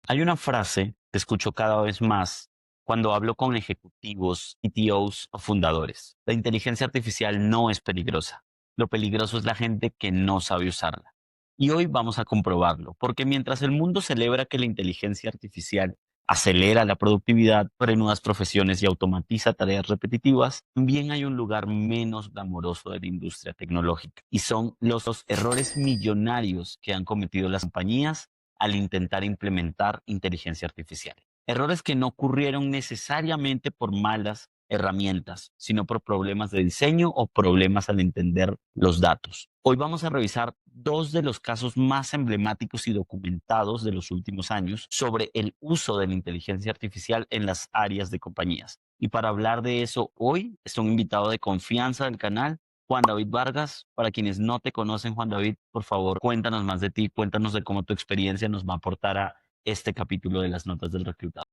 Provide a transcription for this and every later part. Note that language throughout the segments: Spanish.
Hay una frase que escucho cada vez más cuando hablo con ejecutivos, CTOs o fundadores. La inteligencia artificial no es peligrosa. Lo peligroso es la gente que no sabe usarla. Y hoy vamos a comprobarlo, porque mientras el mundo celebra que la inteligencia artificial acelera la productividad, abre nuevas profesiones y automatiza tareas repetitivas, también hay un lugar menos glamoroso de la industria tecnológica, y son los errores millonarios que han cometido las compañías al intentar implementar inteligencia artificial. Errores que no ocurrieron necesariamente por malas herramientas, sino por problemas de diseño o problemas al entender los datos. Hoy vamos a revisar dos de los casos más emblemáticos y documentados de los últimos años sobre el uso de la inteligencia artificial en las áreas de compañías. Y para hablar de eso hoy está un invitado de confianza del canal, Juan David Vargas. Para quienes no te conocen, Juan David, por favor, cuéntanos más de ti, cuéntanos de cómo tu experiencia nos va a aportar a este capítulo de las notas del reclutado.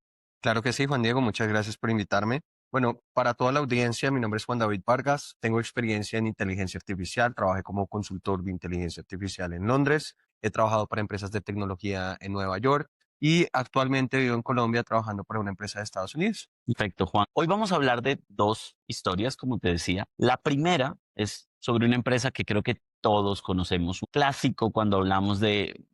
Claro que sí, Juan Diego, muchas gracias por invitarme. Bueno, para toda la audiencia, mi nombre es Juan David Vargas, tengo experiencia en inteligencia artificial, trabajé como consultor de inteligencia artificial en Londres, he trabajado para empresas de tecnología en Nueva York y actualmente vivo en Colombia trabajando para una empresa de Estados Unidos. Perfecto, Juan. Hoy vamos a hablar de dos historias, como te decía. La primera es sobre una empresa que creo que todos conocemos, un clásico cuando hablamos de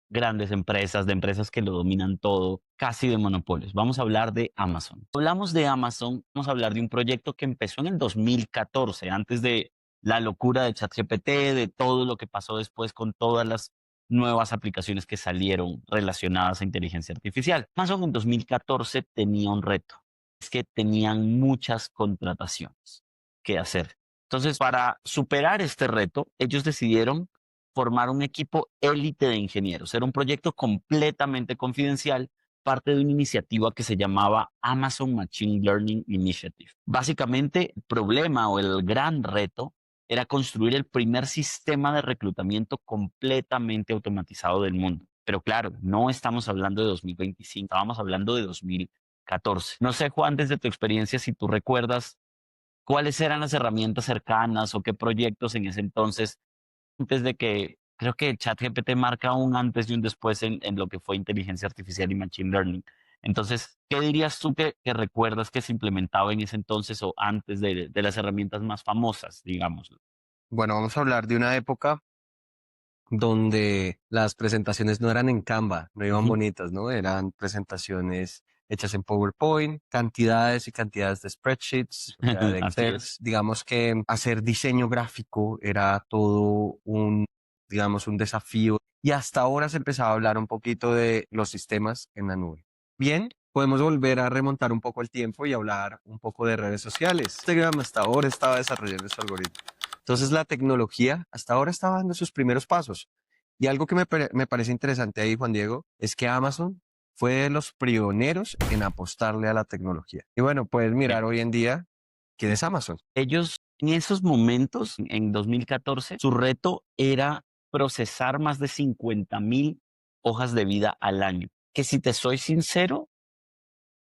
grandes empresas, de empresas que lo dominan todo, casi de monopolios. Vamos a hablar de Amazon. Hablamos de Amazon, vamos a hablar de un proyecto que empezó en el 2014, antes de la locura de ChatGPT, de todo lo que pasó después con todas las nuevas aplicaciones que salieron relacionadas a inteligencia artificial. Amazon en 2014 tenía un reto, es que tenían muchas contrataciones que hacer. Entonces, para superar este reto, ellos decidieron formar un equipo élite de ingenieros. Era un proyecto completamente confidencial, parte de una iniciativa que se llamaba Amazon Machine Learning Initiative. Básicamente, el problema o el gran reto era construir el primer sistema de reclutamiento completamente automatizado del mundo. Pero claro, no estamos hablando de 2025, estábamos hablando de 2014. No sé, Juan, desde tu experiencia, si tú recuerdas cuáles eran las herramientas cercanas o qué proyectos en ese entonces antes de que creo que ChatGPT marca un antes y un después en lo que fue inteligencia artificial y machine learning. Entonces, ¿qué dirías tú que recuerdas que se implementaba en ese entonces o antes de las herramientas más famosas, digámoslo? Bueno, vamos a hablar de una época donde las presentaciones no eran en Canva, no iban Ujú. bonitas, ¿no? Eran presentaciones hechas en PowerPoint, cantidades y cantidades de spreadsheets, o sea, de Así Excel. es. Digamos que hacer diseño gráfico era todo digamos, un desafío. Y hasta ahora se empezaba a hablar un poquito de los sistemas en la nube. Bien, podemos volver a remontar un poco el tiempo y hablar un poco de redes sociales. Instagram hasta ahora estaba desarrollando su algoritmo. Entonces la tecnología hasta ahora estaba dando sus primeros pasos. Y algo que me parece interesante ahí, Juan Diego, es que Amazon fue de los pioneros en apostarle a la tecnología. Y bueno, puedes Sí. mirar hoy en día quién es Amazon. Ellos en esos momentos, en 2014, su reto era procesar más de 50,000 hojas de vida al año. Que si te soy sincero,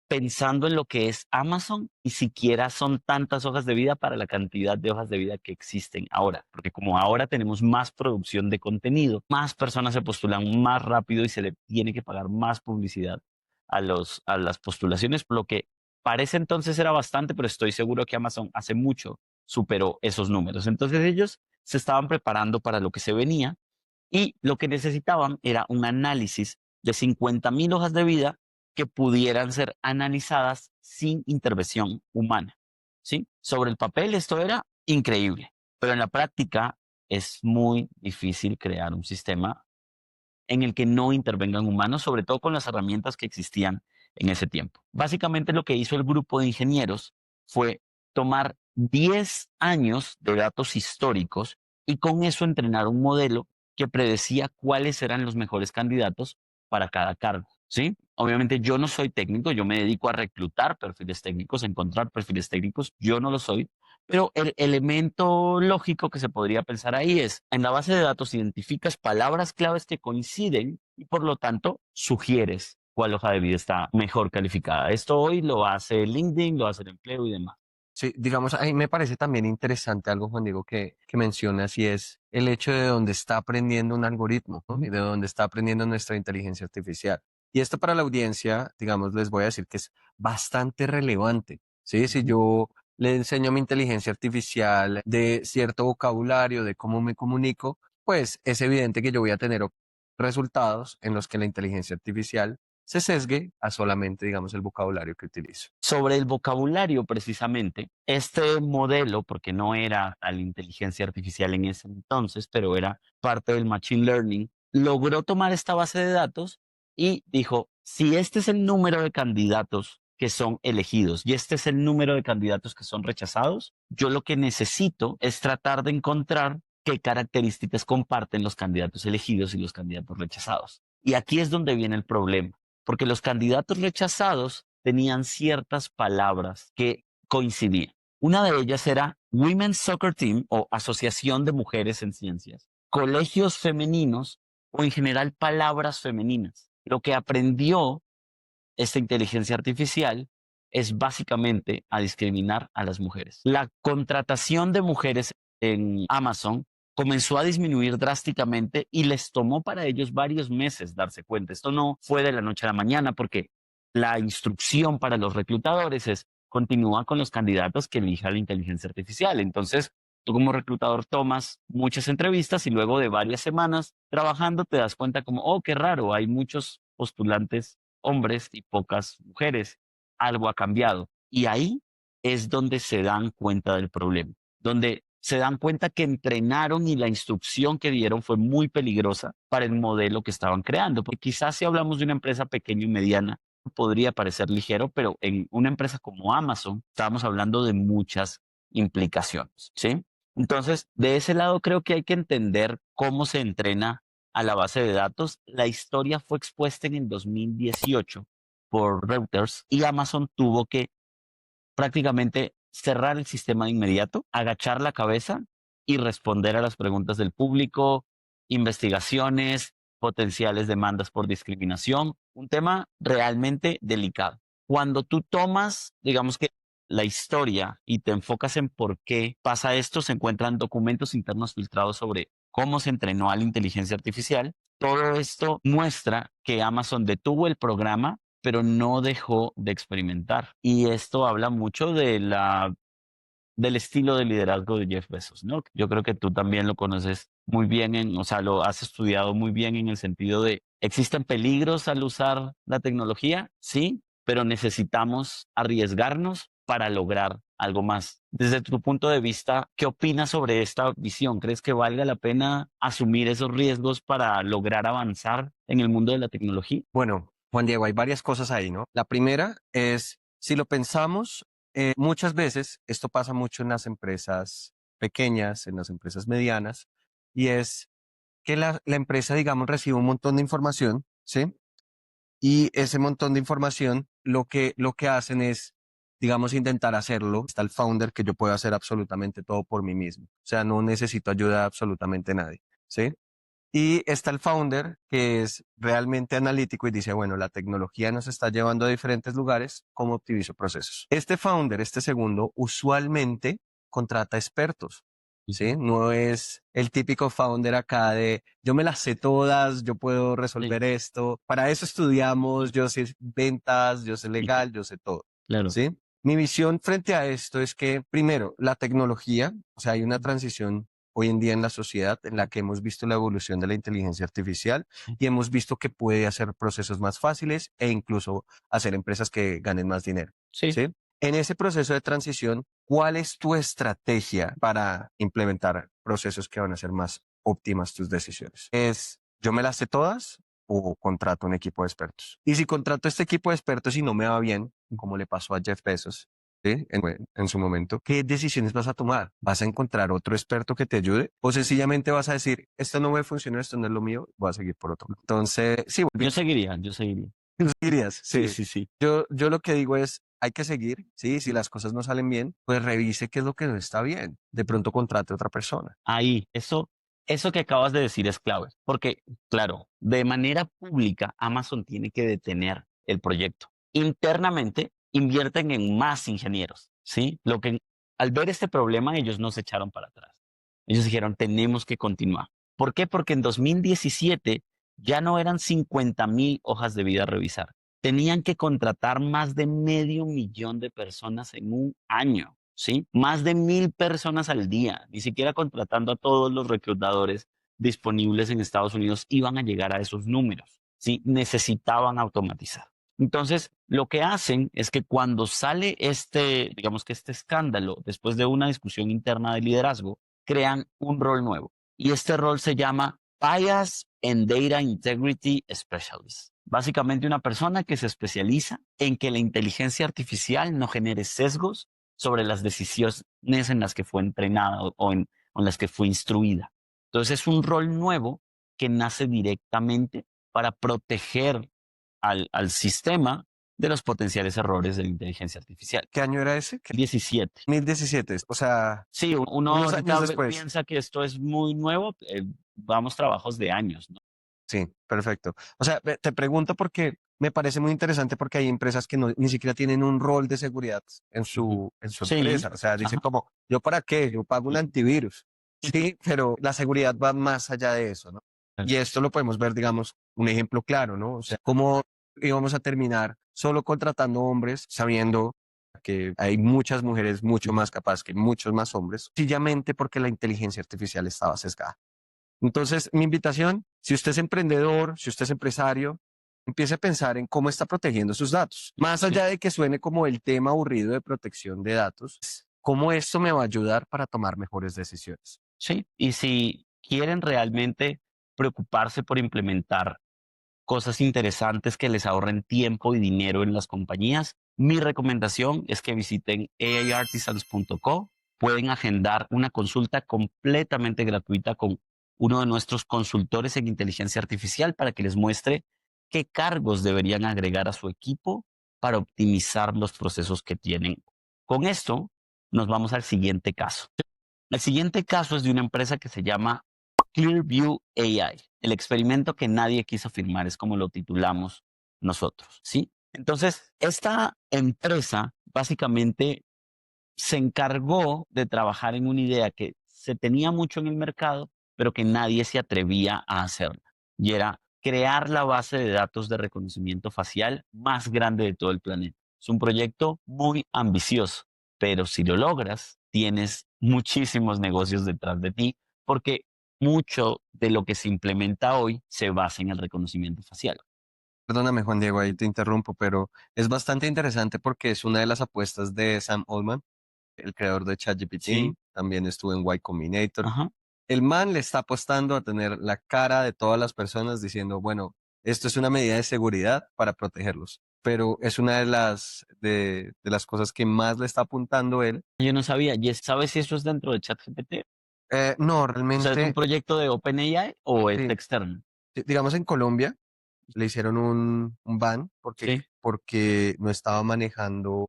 pensando en lo que es Amazon, y siquiera son tantas hojas de vida para la cantidad de hojas de vida que existen ahora, porque como ahora tenemos más producción de contenido, más personas se postulan más rápido y se le tiene que pagar más publicidad a las postulaciones, por lo que parece entonces era bastante, pero estoy seguro que Amazon hace mucho superó esos números. Entonces ellos se estaban preparando para lo que se venía y lo que necesitaban era un análisis de 50,000 hojas de vida que pudieran ser analizadas sin intervención humana, ¿sí? Sobre el papel esto era increíble, pero en la práctica es muy difícil crear un sistema en el que no intervengan humanos, sobre todo con las herramientas que existían en ese tiempo. Básicamente lo que hizo el grupo de ingenieros fue tomar 10 años de datos históricos y con eso entrenar un modelo que predecía cuáles eran los mejores candidatos para cada cargo, ¿sí? Obviamente yo no soy técnico, yo me dedico a reclutar perfiles técnicos, a encontrar perfiles técnicos, yo no lo soy, pero el elemento lógico que se podría pensar ahí es, en la base de datos identificas palabras claves que coinciden y por lo tanto sugieres cuál hoja de vida está mejor calificada. Esto hoy lo hace LinkedIn, lo hace el empleo y demás. Sí, digamos, ahí me parece también interesante algo, Juan Diego, que mencionas y es el hecho de dónde está aprendiendo un algoritmo, ¿no? Ujú. Y de dónde está aprendiendo nuestra inteligencia artificial. Y esto para la audiencia, digamos, les voy a decir que es bastante relevante, ¿sí? Si yo le enseño a mi inteligencia artificial de cierto vocabulario, de cómo me comunico, pues es evidente que yo voy a tener resultados en los que la inteligencia artificial se sesgue a solamente, digamos, el vocabulario que utilizo. Sobre el vocabulario, precisamente, este modelo, porque no era la inteligencia artificial en ese entonces, pero era parte del machine learning, logró tomar esta base de datos y dijo, si este es el número de candidatos que son elegidos y este es el número de candidatos que son rechazados, yo lo que necesito es tratar de encontrar qué características comparten los candidatos elegidos y los candidatos rechazados. Y aquí es donde viene el problema, porque los candidatos rechazados tenían ciertas palabras que coincidían. Una de ellas era Women's Soccer Team o Asociación de Mujeres en Ciencias, colegios femeninos o en general palabras femeninas. Lo que aprendió esta inteligencia artificial es básicamente a discriminar a las mujeres. La contratación de mujeres en Amazon comenzó a disminuir drásticamente y les tomó para ellos varios meses darse cuenta. Esto no fue de la noche a la mañana porque la instrucción para los reclutadores es continúa con los candidatos que elija la inteligencia artificial. Entonces, tú como reclutador tomas muchas entrevistas y luego de varias semanas trabajando te das cuenta como, oh, qué raro, hay muchos postulantes hombres y pocas mujeres. Algo ha cambiado. Y ahí es donde se dan cuenta del problema, donde se dan cuenta que entrenaron y la instrucción que dieron fue muy peligrosa para el modelo que estaban creando. Porque quizás si hablamos de una empresa pequeña y mediana, podría parecer ligero, pero en una empresa como Amazon estamos hablando de muchas implicaciones, ¿sí? Entonces, de ese lado creo que hay que entender cómo se entrena a la base de datos. La historia fue expuesta en el 2018 por Reuters y Amazon tuvo que prácticamente cerrar el sistema de inmediato, agachar la cabeza y responder a las preguntas del público, investigaciones, potenciales demandas por discriminación, un tema realmente delicado. Cuando tú tomas, digamos que la historia y te enfocas en por qué pasa esto, se encuentran documentos internos filtrados sobre cómo se entrenó a la inteligencia artificial. Todo esto muestra que Amazon detuvo el programa pero no dejó de experimentar. Y esto habla mucho del estilo de liderazgo de Jeff Bezos, ¿no? Yo creo que tú también lo conoces muy bien, o sea, lo has estudiado muy bien en el sentido de, ¿existen peligros al usar la tecnología? Sí, pero necesitamos arriesgarnos para lograr algo más. Desde tu punto de vista, ¿qué opinas sobre esta visión? ¿Crees que valga la pena asumir esos riesgos para lograr avanzar en el mundo de la tecnología? Bueno, Juan Diego, hay varias cosas ahí, ¿no? La primera es, si lo pensamos, muchas veces esto pasa mucho en las empresas pequeñas, en las empresas medianas, y es que la empresa, digamos, recibe un montón de información, ¿sí? Y ese montón de información, lo que hacen es, digamos, intentar hacerlo. Está el founder que yo puedo hacer absolutamente todo por mí mismo. O sea, no necesito ayuda de absolutamente nadie, ¿sí? Y está el founder que es realmente analítico y dice, bueno, la tecnología nos está llevando a diferentes lugares, ¿cómo optimizo procesos? Este founder, este segundo, usualmente contrata expertos, ¿sí? Ujú. No es el típico founder acá de, yo me las sé todas, yo puedo Sí, resolver esto, para eso estudiamos, yo sé ventas, yo sé legal, yo sé todo, claro. ¿sí? Mi visión frente a esto es que, primero, la tecnología, o sea, hay una transición hoy en día en la sociedad en la que hemos visto la evolución de la inteligencia artificial Sí, y hemos visto que puede hacer procesos más fáciles e incluso hacer empresas que ganen más dinero, sí. ¿sí? En ese proceso de transición, ¿cuál es tu estrategia para implementar procesos que van a ser más óptimas tus decisiones? ¿Es yo me las sé todas o contrato un equipo de expertos? Y si contrato este equipo de expertos y no me va bien, como le pasó a Jeff Bezos, ¿sí? En su momento, ¿qué decisiones vas a tomar? ¿Vas a encontrar otro experto que te ayude? ¿O sencillamente vas a decir, esto no me funciona, esto no es lo mío, voy a seguir por otro? Entonces, sí, Yo seguiría, yo seguiría. dirías, Sí, sí. sí, sí. Yo lo que digo es, hay que seguir, sí, si las cosas no salen bien, pues revise qué es lo que no está bien. De pronto contrate a otra persona. Ahí, eso que acabas de decir es clave, porque, claro, de manera pública, Amazon tiene que detener el proyecto. Internamente, invierten en más ingenieros, ¿sí? Al ver este problema, ellos no se echaron para atrás. Ellos dijeron, tenemos que continuar. ¿Por qué? Porque en 2017 Ya no eran 50,000 hojas de vida a revisar. Tenían que contratar más de medio millón de personas en un año, ¿sí? Más de 1,000 personas al día. Ni siquiera contratando a todos los reclutadores disponibles en Estados Unidos iban a llegar a esos números, ¿sí? Necesitaban automatizar. Entonces, lo que hacen es que cuando sale digamos que este escándalo, después de una discusión interna de liderazgo, crean un rol nuevo. Y este rol se llama Bias and Data Integrity Specialist. Básicamente una persona que se especializa en que la inteligencia artificial no genere sesgos sobre las decisiones en las que fue entrenada o en las que fue instruida. Entonces es un rol nuevo que nace directamente para proteger al sistema de los potenciales errores de la inteligencia artificial. ¿Qué año era ese? 17. 2017. O sea, Sí, uno unos años ahorita después. piensa que esto es muy nuevo, vamos trabajos de años, ¿no? Sí, perfecto. O sea, te pregunto porque me parece muy interesante porque hay empresas que ni siquiera tienen un rol de seguridad Ujú. en su Sí, empresa. O sea, dicen ajá. como, ¿yo para qué? Yo pago un antivirus. Sí, pero la seguridad va más allá de eso, ¿no? Claro. Y esto lo podemos ver, digamos, un ejemplo claro, ¿no? O sea, cómo íbamos a terminar solo contratando hombres sabiendo que hay muchas mujeres mucho más capaces que muchos más hombres, sencillamente porque la inteligencia artificial estaba sesgada. Entonces, mi invitación, si usted es emprendedor, si usted es empresario, empiece a pensar en cómo está protegiendo sus datos. Más Sí, allá de que suene como el tema aburrido de protección de datos, cómo esto me va a ayudar para tomar mejores decisiones. sí. Y si quieren realmente preocuparse por implementar cosas interesantes que les ahorren tiempo y dinero en las compañías, mi recomendación es que visiten aiartisans.co. Pueden agendar una consulta completamente gratuita con uno de nuestros consultores en inteligencia artificial para que les muestre qué cargos deberían agregar a su equipo para optimizar los procesos que tienen. Con esto, nos vamos al siguiente caso. El siguiente caso es de una empresa que se llama Clearview AI, el experimento que nadie quiso firmar, es como lo titulamos nosotros, ¿sí? Entonces, esta empresa básicamente se encargó de trabajar en una idea que se tenía mucho en el mercado, pero que nadie se atrevía a hacerla. Y era crear la base de datos de reconocimiento facial más grande de todo el planeta. Es un proyecto muy ambicioso, pero si lo logras, tienes muchísimos negocios detrás de ti, porque mucho de lo que se implementa hoy se basa en el reconocimiento facial. Perdóname, Juan Diego, ahí te interrumpo, pero es bastante interesante porque es una de las apuestas de Sam Altman, el creador de ChatGPT, Sí, también estuvo en Y Combinator. ajá. El man le está apostando a tener la cara de todas las personas diciendo, bueno, esto es una medida de seguridad para protegerlos, pero es una de las cosas que más le está apuntando él. Yo no sabía. ¿Y sabes si eso es dentro de ChatGPT? No, O sea, ¿es un realmente, proyecto de OpenAI o es sí, externo? digamos en Colombia le hicieron un ban Sí. porque no estaba manejando,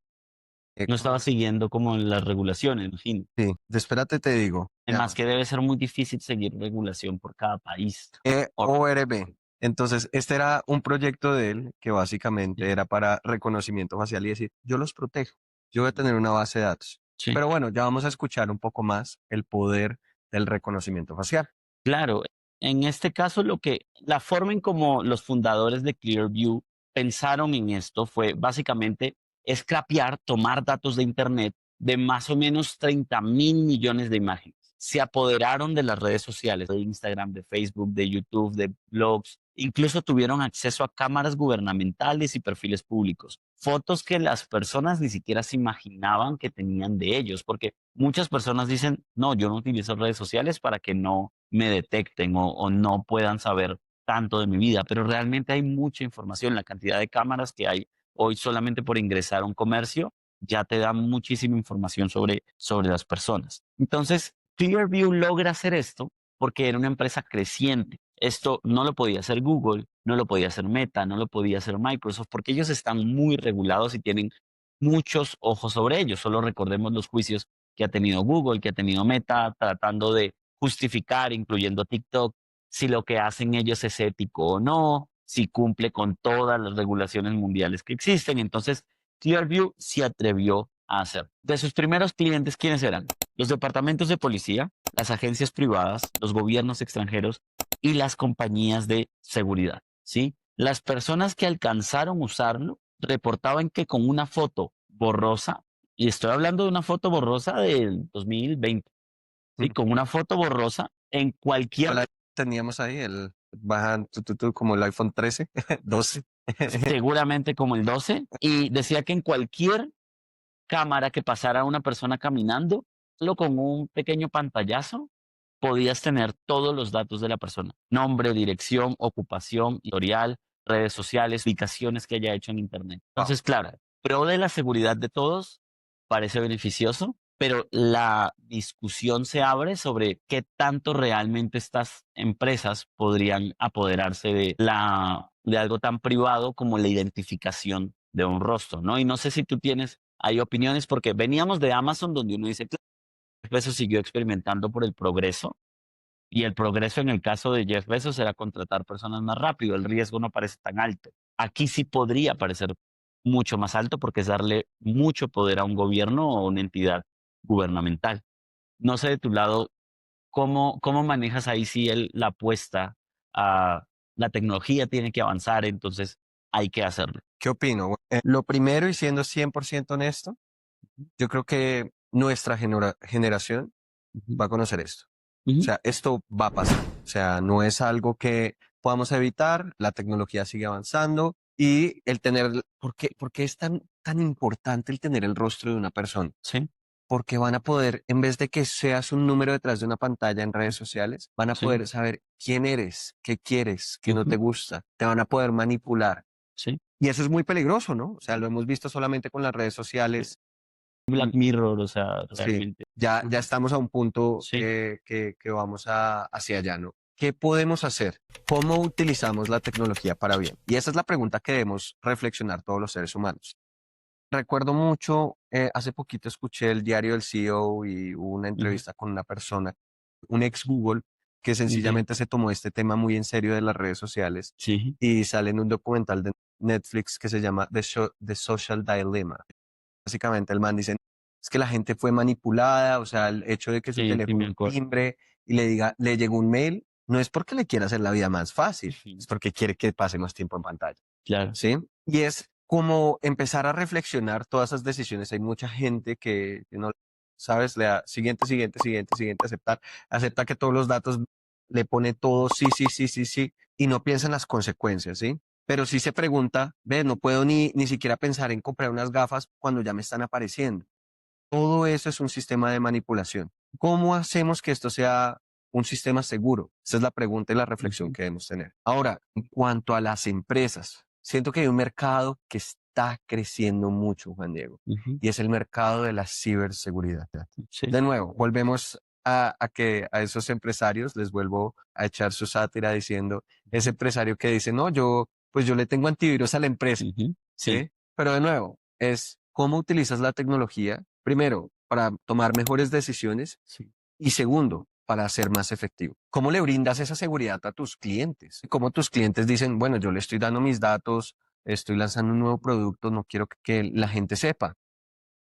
No estaba ¿cómo es? siguiendo como las regulaciones, imagino. Sí, espérate, te digo, Además que debe ser muy difícil seguir regulación por cada país. Or- ORB. Entonces, este era un proyecto de él que básicamente sí, era para reconocimiento facial y decir, yo los protejo, yo voy a tener una base de datos. sí. Pero bueno, ya vamos a escuchar un poco más el poder del reconocimiento facial. Claro, en este caso la forma en como los fundadores de Clearview pensaron en esto fue básicamente scrapear, tomar datos de Internet de más o menos 30,000 millones de imágenes. Se apoderaron de las redes sociales, de Instagram, de Facebook, de YouTube, de blogs. Incluso tuvieron acceso a cámaras gubernamentales y perfiles públicos. Fotos que las personas ni siquiera se imaginaban que tenían de ellos, porque muchas personas dicen, no, yo no utilizo redes sociales para que no me detecten o no puedan saber tanto de mi vida, pero realmente hay mucha información. La cantidad de cámaras que hay hoy solamente por ingresar a un comercio ya te da muchísima información sobre las personas. Entonces, Clearview logra hacer esto porque era una empresa creciente. Esto no lo podía hacer Google, no lo podía hacer Meta, no lo podía hacer Microsoft, porque ellos están muy regulados y tienen muchos ojos sobre ellos. Solo recordemos los juicios que ha tenido Google, que ha tenido Meta, tratando de justificar, incluyendo TikTok, si lo que hacen ellos es ético o no, si cumple con todas las regulaciones mundiales que existen. Entonces, Clearview se atrevió a hacer. De sus primeros clientes, ¿quiénes eran? Los departamentos de policía, las agencias privadas, los gobiernos extranjeros y las compañías de seguridad, ¿sí? Las personas que alcanzaron a usarlo reportaban que con una foto borrosa, y estoy hablando de una foto borrosa del 2020, ¿sí? Mm. Con una foto borrosa en cualquier, Hola, teníamos ahí bajan como el iPhone 13, 12. seguramente como el 12, y decía que en cualquier cámara que pasara una persona caminando, solo con un pequeño pantallazo, podías tener todos los datos de la persona: nombre, dirección, ocupación, historial, redes sociales, publicaciones que haya hecho en Internet. Wow. Entonces, claro, pro de la seguridad de todos parece beneficioso, pero la discusión se abre sobre qué tanto realmente estas empresas podrían apoderarse de algo tan privado como la identificación de un rostro, ¿no? Y no sé si tú tienes, hay opiniones, porque veníamos de Amazon, donde uno dice, claro, Jeff Bezos siguió experimentando por el progreso, y el progreso en el caso de Jeff Bezos era contratar personas más rápido, el riesgo no parece tan alto. Aquí sí podría parecer mucho más alto, porque es darle mucho poder a un gobierno o una entidad gubernamental. No sé de tu lado, ¿cómo manejas ahí si la apuesta a la tecnología tiene que avanzar, entonces hay que hacerlo? ¿Qué opino? Lo primero, y siendo 100% honesto, yo creo que nuestra generación Ujú, va a conocer esto. O ujú, sea, esto va a pasar. O sea, no es algo que podamos evitar. La tecnología sigue avanzando y el tener, ¿por qué es tan importante el tener el rostro de una persona? sí, Porque van a poder, en vez de que seas un número detrás de una pantalla en redes sociales, van a sí, poder saber quién eres, qué quieres, qué no te ujú, gusta. Te van a poder manipular. sí, Y eso es muy peligroso, ¿no? O sea, lo hemos visto solamente con las redes sí. sociales. Black Mirror, o sea, Sí, realmente. ya estamos a un punto Sí. que vamos hacia allá, ¿no? ¿Qué podemos hacer? ¿Cómo utilizamos la tecnología para bien? Y esa es la pregunta que debemos reflexionar todos los seres humanos. Recuerdo mucho, hace poquito escuché el diario del CEO y hubo una Ujú, entrevista con una persona, un ex Google, que okey, sencillamente se tomó este tema muy en serio de las redes sociales sí, y sale en un documental de Netflix que se llama The Social Dilemma. Básicamente el man dice, es que la gente fue manipulada, o sea, el hecho de que su sí, sí me teléfono acuerdo. timbre y le llegó un mail, no es porque le quiera hacer la vida más fácil, Ujú, es porque quiere que pase más tiempo en pantalla, claro, ¿sí? Y es como empezar a reflexionar todas esas decisiones. Hay mucha gente que no, sabes, le da siguiente, siguiente, siguiente, siguiente, aceptar, acepta que todos los datos, le pone todo sí, sí, sí, sí, sí, y no piensa en las consecuencias, ¿sí? Pero sí se pregunta, ve, no puedo ni siquiera pensar en comprar unas gafas cuando ya me están apareciendo. Todo eso es un sistema de manipulación. ¿Cómo hacemos que esto sea un sistema seguro? Esa es la pregunta y la reflexión ujú, que debemos tener. Ahora, en cuanto a las empresas, siento que hay un mercado que está creciendo mucho, Juan Diego, ujú, y es el mercado de la ciberseguridad. sí, De nuevo, volvemos a a esos empresarios, les vuelvo a echar su sátira diciendo, ese ujú, empresario que dice, no, pues yo le tengo antivirus a la empresa, ujú, sí, ¿sí? Pero de nuevo, es cómo utilizas la tecnología, primero, para tomar mejores decisiones sí, y segundo, para ser más efectivo. ¿Cómo le brindas esa seguridad a tus clientes? ¿Cómo tus clientes dicen, bueno, yo le estoy dando mis datos, estoy lanzando un nuevo producto, no quiero que la gente sepa?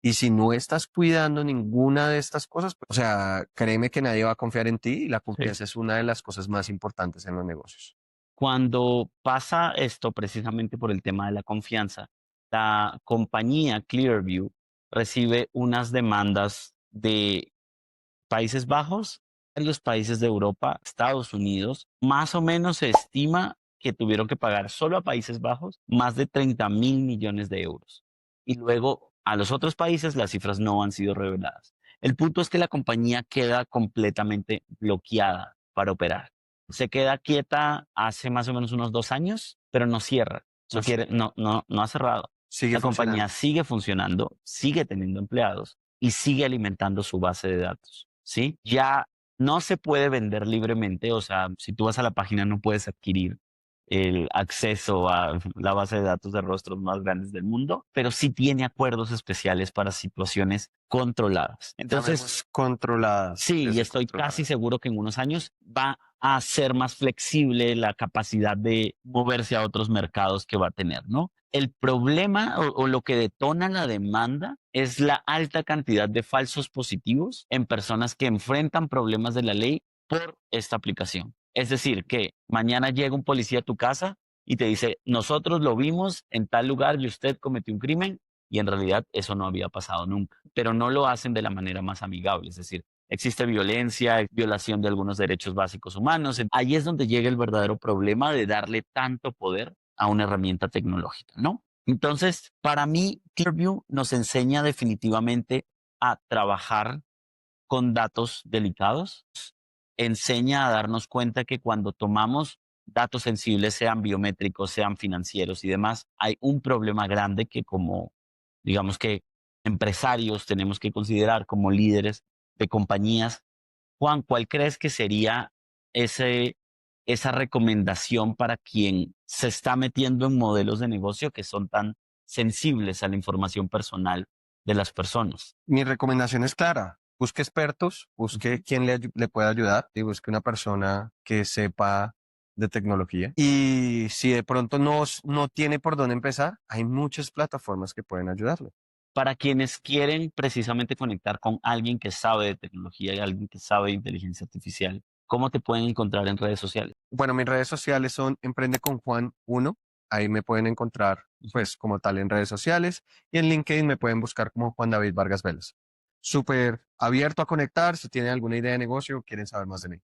Y si no estás cuidando ninguna de estas cosas, pues, o sea, créeme que nadie va a confiar en ti y la sí. confianza es una de las cosas más importantes en los negocios. Cuando pasa esto, precisamente por el tema de la confianza, la compañía Clearview recibe unas demandas de Países Bajos, en los países de Europa, Estados Unidos. Más o menos se estima que tuvieron que pagar solo a Países Bajos más de 30.000 millones de euros. Y luego a los otros países las cifras no han sido reveladas. El punto es que la compañía queda completamente bloqueada para operar. Se queda quieta hace más o menos unos 2 años, pero no cierra. No Eso sé, quiere, no ha cerrado. sigue La compañía funcionando. sigue funcionando, sigue teniendo empleados y sigue alimentando su base de datos, ¿sí? Ya no se puede vender libremente, o sea, si tú vas a la página no puedes adquirir el acceso a la base de datos de rostros más grandes del mundo, pero sí tiene acuerdos especiales para situaciones controladas. Entonces, Llamemos controladas, sí, y ese estoy controlada. casi seguro que en unos años va a ser más flexible la capacidad de moverse a otros mercados que va a tener, ¿no? El problema o lo que detona la demanda es la alta cantidad de falsos positivos en personas que enfrentan problemas de la ley por esta aplicación. Es decir, que mañana llega un policía a tu casa y te dice, nosotros lo vimos en tal lugar y usted cometió un crimen y en realidad eso no había pasado nunca, pero no lo hacen de la manera más amigable, es decir, existe violencia, violación de algunos derechos básicos humanos. Ahí es donde llega el verdadero problema de darle tanto poder a una herramienta tecnológica, ¿no? Entonces, para mí, Clearview nos enseña definitivamente a trabajar con datos delicados, enseña a darnos cuenta que cuando tomamos datos sensibles, sean biométricos, sean financieros y demás, hay un problema grande que como, digamos que empresarios tenemos que considerar como líderes de compañías. Juan, ¿cuál crees que sería ese, esa recomendación para quien se está metiendo en modelos de negocio que son tan sensibles a la información personal de las personas? Mi recomendación es clara. Busque expertos, busque Ujú. quien le pueda ayudar y busque una persona que sepa de tecnología. Y si de pronto no tiene por dónde empezar, hay muchas plataformas que pueden ayudarle. Para quienes quieren precisamente conectar con alguien que sabe de tecnología y alguien que sabe de inteligencia artificial, ¿cómo te pueden encontrar en redes sociales? Bueno, mis redes sociales son Emprende con Juan 1. Ahí me pueden encontrar, Ujú. pues, como tal en redes sociales. Y en LinkedIn me pueden buscar como Juan David Vargas Vélez. Súper abierto a conectar. Si tienen alguna idea de negocio, quieren saber más de mí.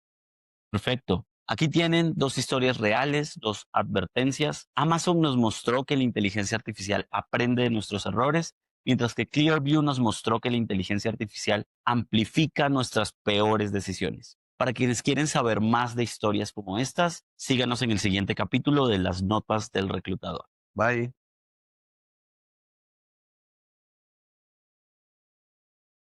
Perfecto. Aquí tienen dos historias reales, dos advertencias. Amazon nos mostró que la inteligencia artificial aprende de nuestros errores, mientras que Clearview nos mostró que la inteligencia artificial amplifica nuestras peores decisiones. Para quienes quieren saber más de historias como estas, síganos en el siguiente capítulo de las notas del reclutador. Bye.